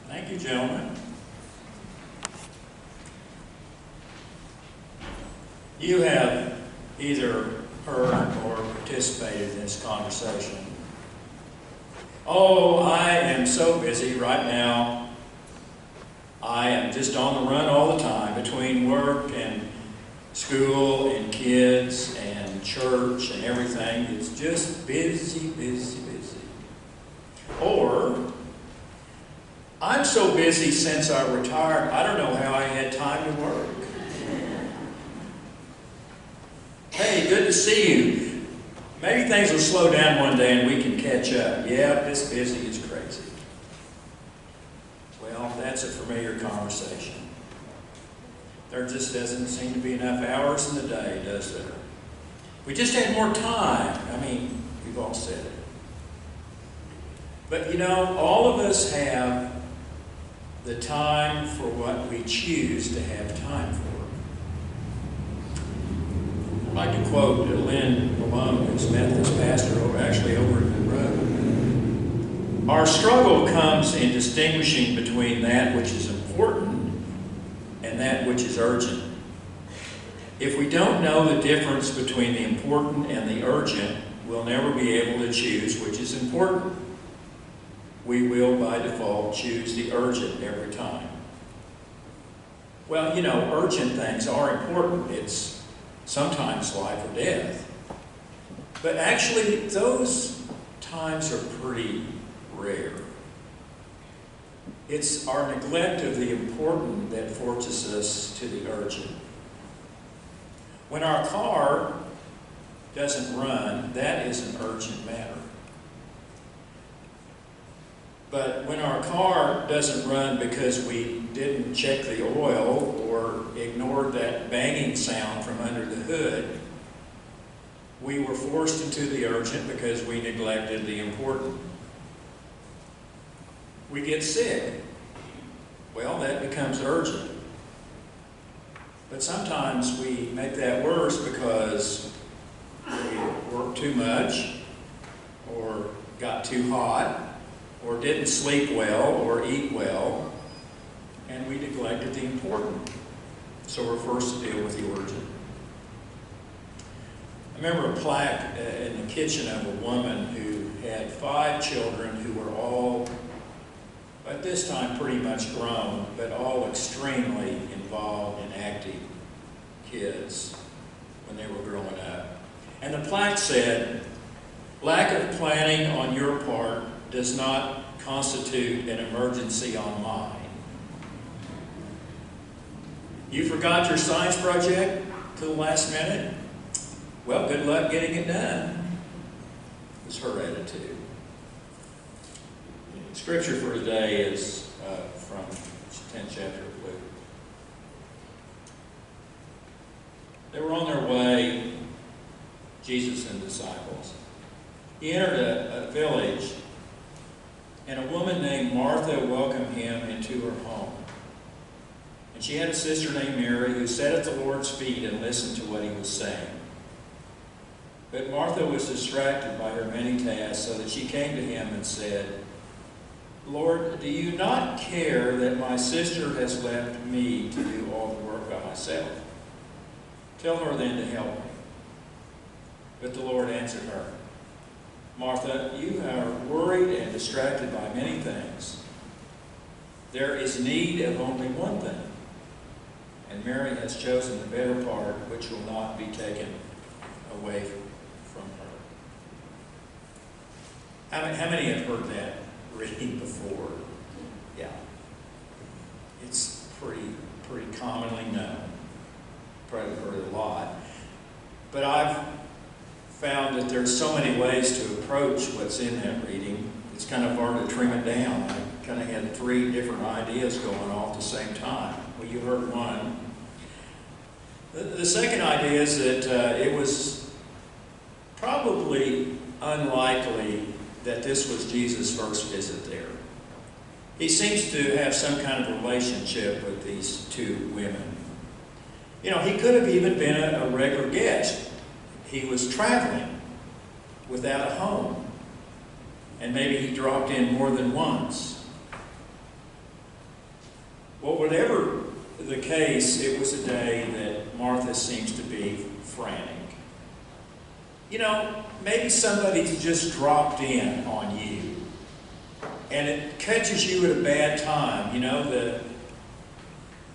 Thank you, gentlemen. You have either heard or participated in this conversation. Oh, I am so busy right now. I am just on the run all the time between work and school and kids and church and everything. It's just busy, busy, busy. Or, I'm so busy since I retired, I don't know how I had time to work. Hey, good to see you. Maybe things will slow down one day and we can catch up. Yeah, this busy is crazy. Well, that's a familiar conversation. There just doesn't seem to be enough hours in the day, does there? We just had more time. I mean, we've all said it. But you know, all of us have the time for what we choose to have time for. I'd like to quote Lynn Malone, who's Methodist pastor over in the road. Our struggle comes in distinguishing between that which is important and that which is urgent. If we don't know the difference between the important and the urgent, we'll never be able to choose which is important. We will, by default, choose the urgent every time. Well, you know, urgent things are important. It's sometimes life or death. But actually, those times are pretty rare. It's our neglect of the important that forces us to the urgent. When our car doesn't run, that is an urgent matter. But when our car doesn't run because we didn't check the oil or ignored that banging sound from under the hood, we were forced into the urgent because we neglected the important. We get sick. Well, that becomes urgent. But sometimes we make that worse because we worked too much, or got too hot, or didn't sleep well or eat well, and we neglected the important. So we're forced to deal with the urgent. I remember a plaque in the kitchen of a woman who had 5 children who were all, at this time, pretty much grown, but all extremely involved and active kids when they were growing up. And the plaque said, "Lack of planning on your part does not constitute an emergency on mine." You forgot your science project to the last minute? Well, good luck getting it done, was her attitude. Scripture for today is from the 10th chapter of Luke. They were on their way, Jesus and the disciples. He entered a village, and a woman named Martha welcomed him into her home. And she had a sister named Mary who sat at the Lord's feet and listened to what he was saying. But Martha was distracted by her many tasks, so that she came to him and said, "Lord, do you not care that my sister has left me to do all the work by myself? Tell her then to help me." But the Lord answered her, "Martha, you are worried and distracted by many things. There is need of only one thing, and Mary has chosen the better part, which will not be taken away from her." How many have heard that reading before? Yeah. It's pretty commonly known. Probably heard it a lot. But I've found that there's so many ways to approach what's in that reading. It's kind of hard to trim it down. I kind of had 3 different ideas going all at the same time. Well, you heard one. The second idea is that it was probably unlikely that this was Jesus' first visit there. He seems to have some kind of relationship with these 2 women. You know, he could have even been a regular guest. He was traveling without a home, and maybe he dropped in more than once. Well, whatever the case, it was a day that Martha seems to be frantic. You know, maybe somebody's just dropped in on you, and it catches you at a bad time. You know, the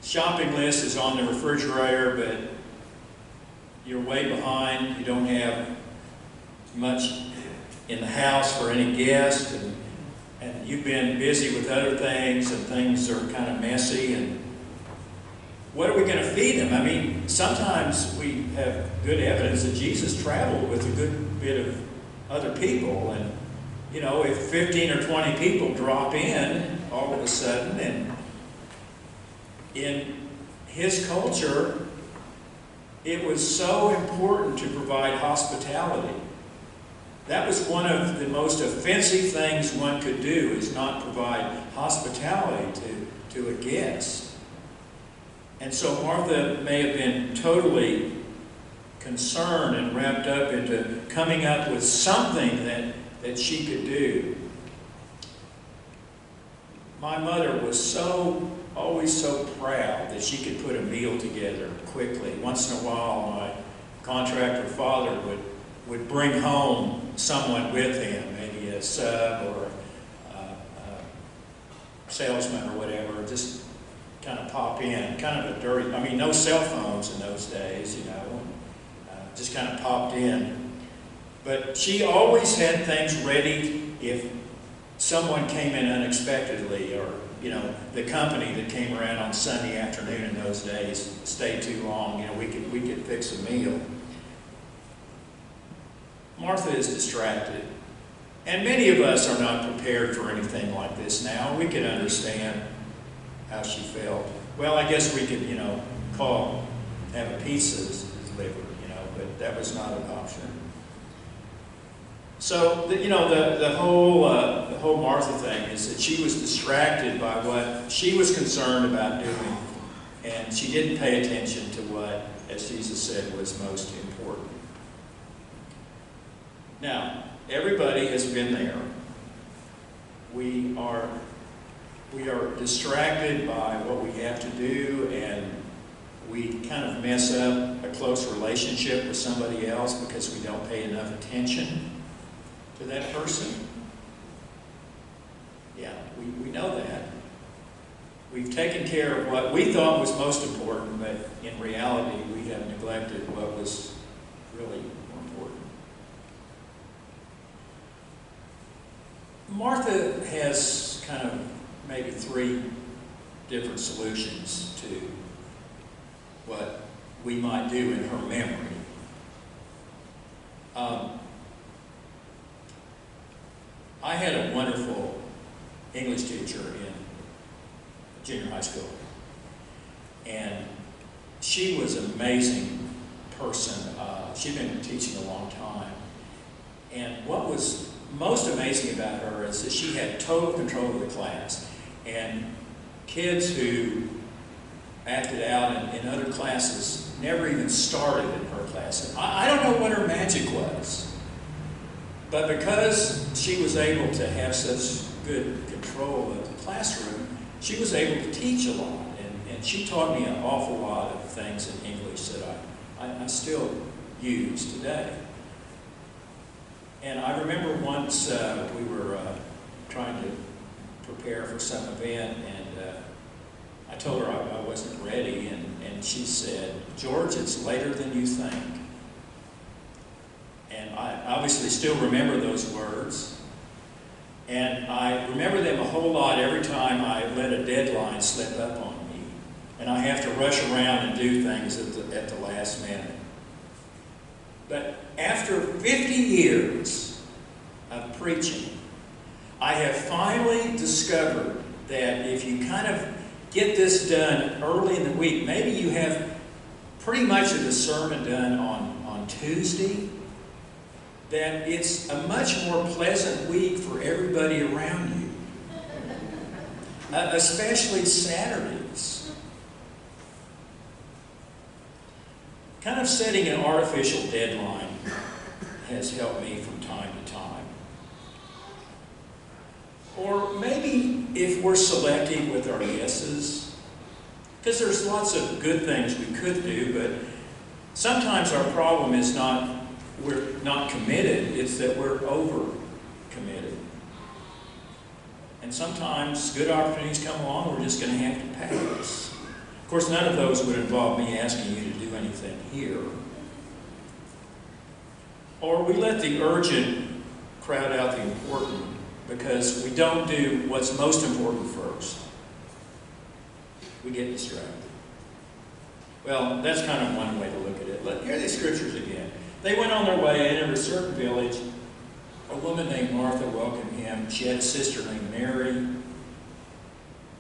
shopping list is on the refrigerator, but you're way behind. You don't have much in the house for any guests, and you've been busy with other things, and things are kind of messy, and what are we going to feed them? I mean, sometimes we have good evidence that Jesus traveled with a good bit of other people, and you know, if 15 or 20 people drop in all of a sudden, and in his culture, it was so important to provide hospitality. That was one of the most offensive things one could do, is not provide hospitality to a guest. And so Martha may have been totally concerned and wrapped up into coming up with something that she could do. My mother was always so proud that she could put a meal together quickly. Once in a while, my contractor father would bring home someone with him, maybe a sub or a salesman or whatever, just kind of pop in, kind of a dirty, I mean, no cell phones in those days, you know, just kind of popped in. But she always had things ready if someone came in unexpectedly, or, you know, the company that came around on Sunday afternoon in those days stayed too long, you know, we could fix a meal. Martha is distracted. And many of us are not prepared for anything like this now. We can understand how she felt. Well, I guess we could, you know, have a pizza delivered, you know, but that was not an option. So, you know, the whole Martha thing is that she was distracted by what she was concerned about doing, and she didn't pay attention to what, as Jesus said, was most important. Now, everybody has been there. We are distracted by what we have to do, and we kind of mess up a close relationship with somebody else because we don't pay enough attention to that person. Yeah, we know that. We've taken care of what we thought was most important, but in reality, we have neglected what was really more important. Martha has kind of maybe 3 different solutions to what we might do in her memory. I had a wonderful English teacher in junior high school, and she was an amazing person. She'd been teaching a long time, and what was most amazing about her is that she had total control of the class, and kids who acted out in other classes never even started in her class. I don't know what her magic was, but because she was able to have such good control of the classroom, she was able to teach a lot, and she taught me an awful lot of things in English that I still use today. And I remember once we were trying to prepare for some event, and I told her I wasn't ready, and she said, "George, it's later than you think." And I obviously still remember those words, and I remember them a whole lot every time I let a deadline slip up on me, and I have to rush around and do things at the last minute. But after 50 years of preaching, I have finally discovered that if you kind of get this done early in the week, maybe you have pretty much of the sermon done on Tuesday, that it's a much more pleasant week for everybody around you, especially Saturdays. Kind of setting an artificial deadline has helped me from time to time. Or maybe if we're selective with our yeses, Because there's lots of good things we could do, but sometimes our problem is not we're not committed, it's that we're over-committed. And sometimes good opportunities come along, we're just going to have to pass. Of course, none of those would involve me asking you to do anything here. Or we let the urgent crowd out the important because we don't do what's most important first. We get distracted. Well, that's kind of one way to look at it. Here are the scriptures again. They went on their way and entered a certain village. A woman named Martha welcomed him. She had a sister named Mary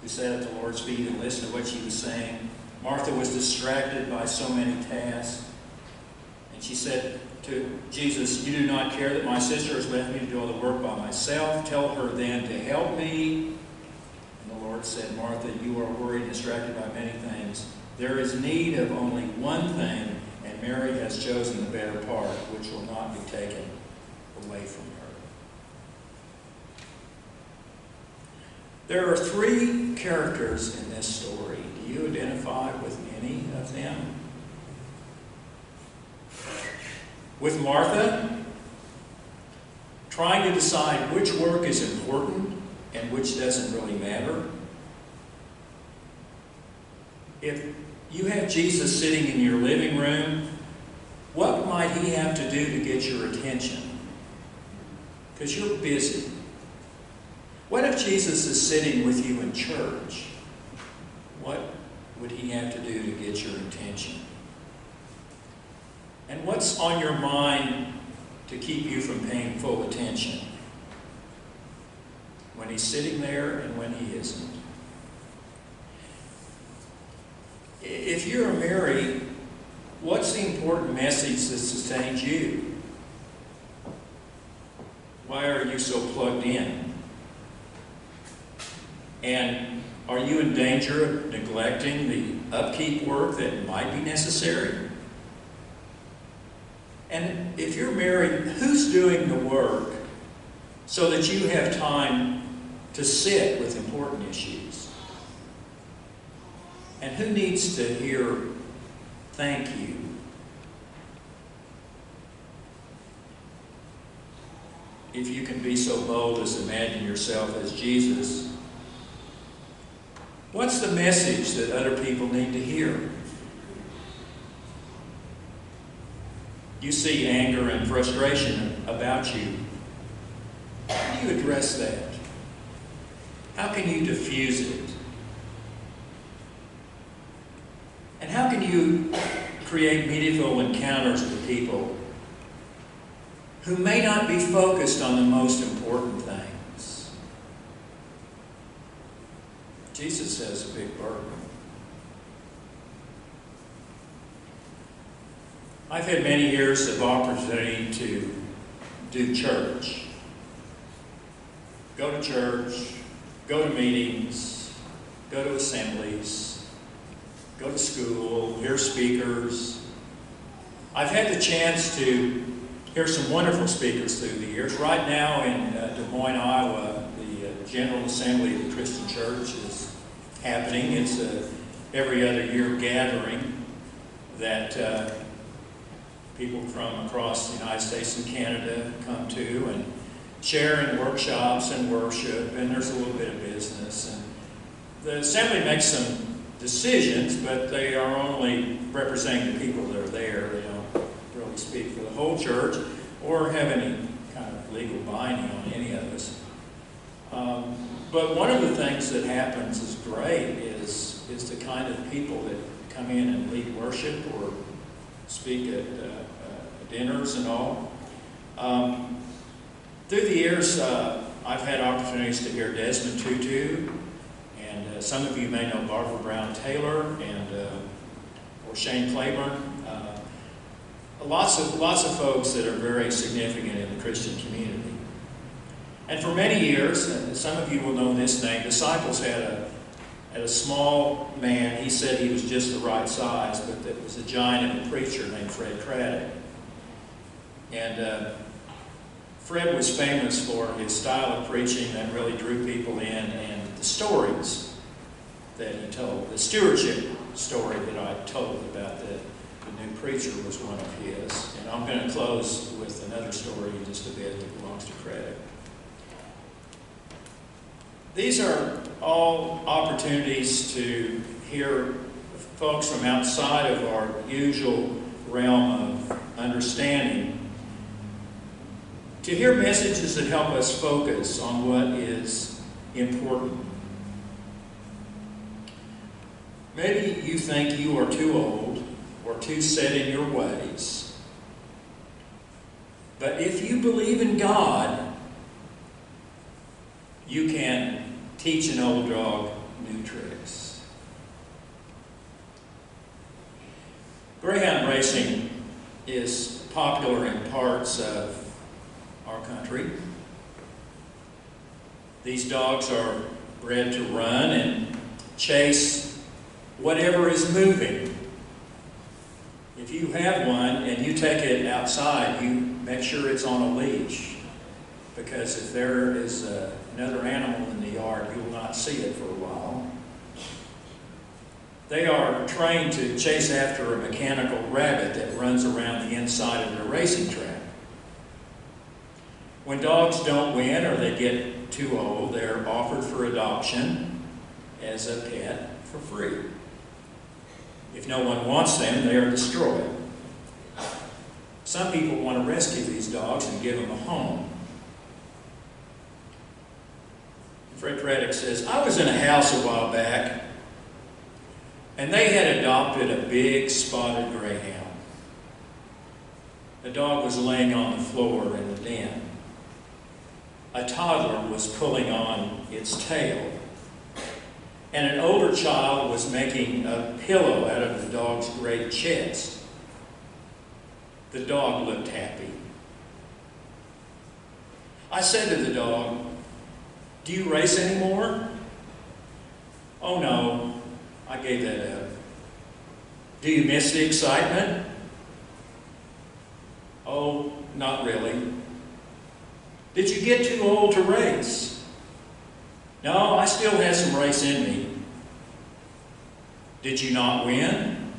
who sat at the Lord's feet and listened to what she was saying. Martha was distracted by so many tasks. And she said to Jesus, "You do not care that my sister has left me to do all the work by myself. Tell her then to help me." And the Lord said, "Martha, you are worried and distracted by many things. There is need of only one thing, and Mary has chosen the better part, which will not be taken away from her." There are three characters in this story. Do you identify with any of them? With Martha, trying to decide which work is important and which doesn't really matter. If you have Jesus sitting in your living room, what might he have to do to get your attention? Because you're busy. What if Jesus is sitting with you in church? What would he have to do to get your attention? And what's on your mind to keep you from paying full attention when he's sitting there and when he isn't? If you're a Mary, what's the important message that sustains you? Why are you so plugged in? And are you in danger of neglecting the upkeep work that might be necessary? And if you're married, who's doing the work so that you have time to sit with important issues? And who needs to hear thank you? If you can be so bold as to imagine yourself as Jesus, what's the message that other people need to hear? You see anger and frustration about you. How do you address that? How can you diffuse it? And how can you create meaningful encounters with people who may not be focused on the most important things? Jesus has a big burden. I've had many years of opportunity to do church. Go to church, go to meetings, go to assemblies, go to school, hear speakers. I've had the chance to hear some wonderful speakers through the years. Right now in Des Moines, Iowa, the General Assembly of the Christian Church is happening. It's a every other year gathering that people from across the United States and Canada come to and share in workshops and worship, and there's a little bit of business. And the assembly makes some decisions, but they are only representing the people that are there. They don't really speak for the whole church or have any kind of legal binding on any of us. But one of the things that happens is great is the kind of people that come in and lead worship or speak at dinners and all. Through the years, I've had opportunities to hear Desmond Tutu, and some of you may know Barbara Brown Taylor and or Shane Claiborne. Lots of folks that are very significant in the Christian community. And for many years, and some of you will know this name, Disciples had a small man. He said he was just the right size, but that was a giant of a preacher named Fred Craddock. And Fred was famous for his style of preaching that really drew people in, and the stories that he told. The stewardship story that I told about the new preacher was one of his. And I'm going to close with another story in just a bit that belongs to Craig. These are all opportunities to hear folks from outside of our usual realm of understanding, to hear messages that help us focus on what is important. Maybe you think you are too old or too set in your ways. But if you believe in God, you can teach an old dog new tricks. Greyhound racing is popular in parts of our country. These dogs are bred to run and chase whatever is moving. If you have one and you take it outside, you make sure it's on a leash, because if there is another animal in the yard, you will not see it for a while. They are trained to chase after a mechanical rabbit that runs around the inside of their racing track. When dogs don't win or they get too old, they're offered for adoption as a pet for free. If no one wants them, they are destroyed. Some people want to rescue these dogs and give them a home. Fred Reddick says, I was in a house a while back, and they had adopted a big spotted greyhound. The dog was laying on the floor in the den. A toddler was pulling on its tail, and an older child was making a pillow out of the dog's great chest. The dog looked happy. I said to the dog, do you race anymore? Oh no, I gave that up. Do you miss the excitement? Oh, not really. Did you get too old to race? No, I still have some race in me. Did you not win?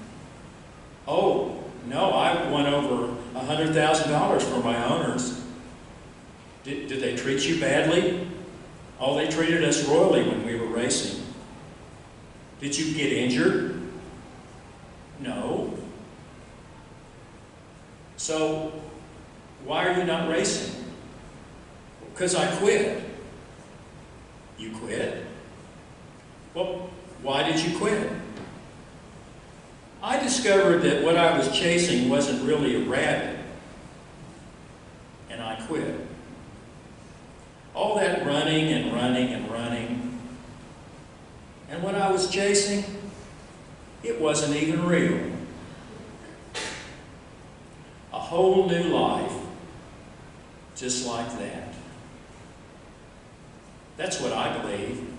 Oh, no, I won over $100,000 for my owners. Did they treat you badly? Oh, they treated us royally when we were racing. Did you get injured? No. So, why are you not racing? Because I quit. You quit? Well, why did you quit? I discovered that what I was chasing wasn't really a rabbit, and I quit. All that running and running and running, and what I was chasing, it wasn't even real. A whole new life, just like that. That's what I believe.